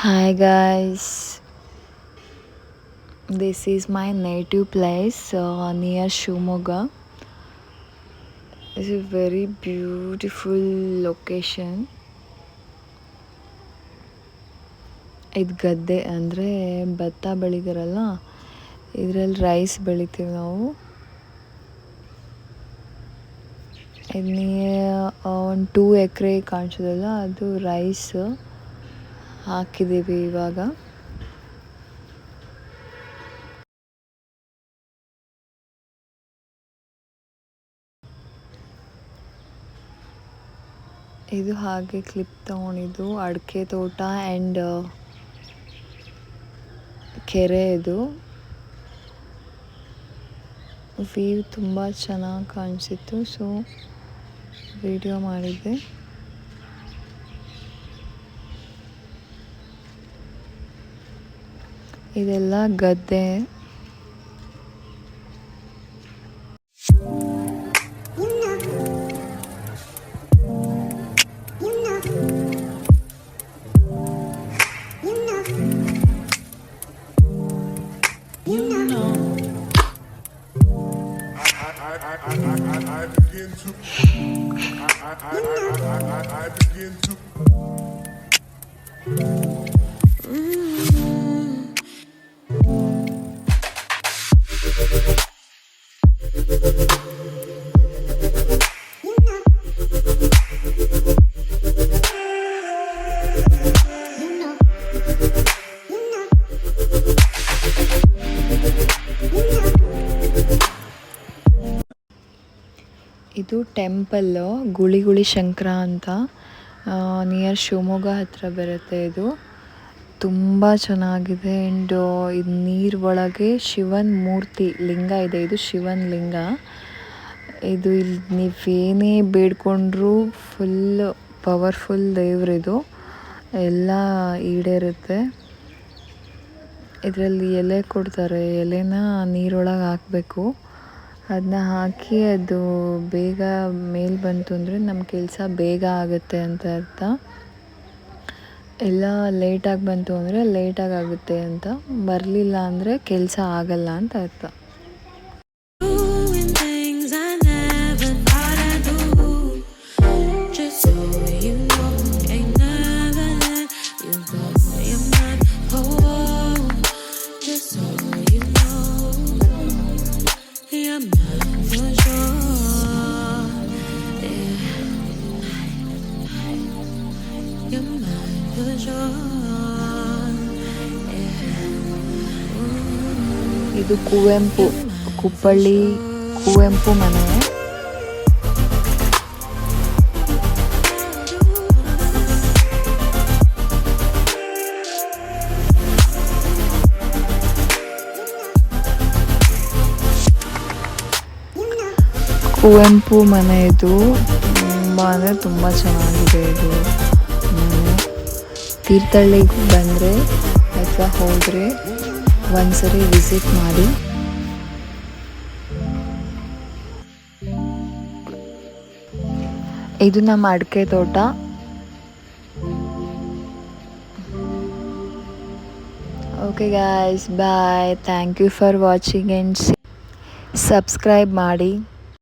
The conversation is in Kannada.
Hi guys, this is my native place near Shumoga. It's a very beautiful location. ಇದು ಗದ್ದೆ ಅಂದರೆ ಭತ್ತ ಬೆಳಿತಾರಲ್ಲ, ಇದರಲ್ಲಿ ರೈಸ್ ಬೆಳಿತೀವಿ ನಾವು. ಇಲ್ಲಿ ಒಂದು 2 ಎಕರೆ ಕಾಣಿಸೋದಲ್ಲ, ಅದು ರೈಸ್ ಹಾಕಿದ್ದೀವಿ ಇವಾಗ. ಇದು ಹಾಗೆ ಕ್ಲಿಪ್ ತಗೊಂಡಿದ್ದು ಅಡಿಕೆ ತೋಟ ಆ್ಯಂಡ್ ಕೆರೆ. ಇದು ವ್ಯೂ ತುಂಬ ಚೆನ್ನಾಗಿ ಕಾಣಿಸಿತ್ತು, ಸೊ ವಿಡಿಯೋ ಮಾಡಿದ್ದೆ. ಇದೆಲ್ಲ ಗದ್ದೆ. ಇದು ಟೆಂಪಲ್ಲು ಗುಳಿಗುಳಿ ಶಂಕರ ಅಂತ, ನಿಯರ್ ಶಿವಮೊಗ್ಗ ಹತ್ರ ಬರುತ್ತೆ. ಇದು ತುಂಬ ಚೆನ್ನಾಗಿದೆ. ಆ್ಯಂಡ್ ಇದು ನೀರು ಒಳಗೆ ಶಿವನ ಮೂರ್ತಿ ಲಿಂಗ ಇದೆ. ಇದು ಶಿವನ ಲಿಂಗ. ಇದು ಇಲ್ಲಿ ನೀವೇನೇ ಬೇಡ್ಕೊಂಡ್ರೂ ಫುಲ್ ಪವರ್ಫುಲ್ ದೇವ್ರಿದು, ಎಲ್ಲ ಈಡೇರುತ್ತೆ. ಇದರಲ್ಲಿ ಎಲೆ ಕೊಡ್ತಾರೆ, ಎಲೆನ ನೀರೊಳಗೆ ಹಾಕಬೇಕು. ಅದನ್ನ ಹಾಕಿ ಅದು ಬೇಗ ಮೇಲೆ ಬಂತು ಅಂದರೆ ನಮ್ಮ ಕೆಲಸ ಬೇಗ ಆಗುತ್ತೆ ಅಂತ ಅರ್ಥ. ಎಲ್ಲ ಲೇಟಾಗಿ ಬಂತು ಅಂದರೆ ಲೇಟಾಗಿ ಆಗುತ್ತೆ ಅಂತ, ಬರಲಿಲ್ಲ ಅಂದರೆ ಕೆಲಸ ಆಗಲ್ಲ ಅಂತ ಅರ್ಥ. ಇದು ಕುವೆಂಪು, ಕುಪ್ಪಳ್ಳಿ ಕುವೆಂಪು ಮನೆ. ಕುವೆಂಪು ಮನೆ ಇದು ತುಂಬ ಅಂದರೆ ತುಂಬ ಚೆನ್ನಾಗಿದೆ. ಇದು ತೀರ್ಥಹಳ್ಳಿಗೆ ಬಂದರೆ ಅಥವಾ ಹೋದರೆ ಒಂದ್ಸರಿ ವಿಸಿಟ್ ಮಾಡಿ. ಇದು ನಮ್ಮ ಅಡಿಕೆ ತೋಟ. Okay guys, bye. Thank you for watching and subscribe ಮಾಡಿ.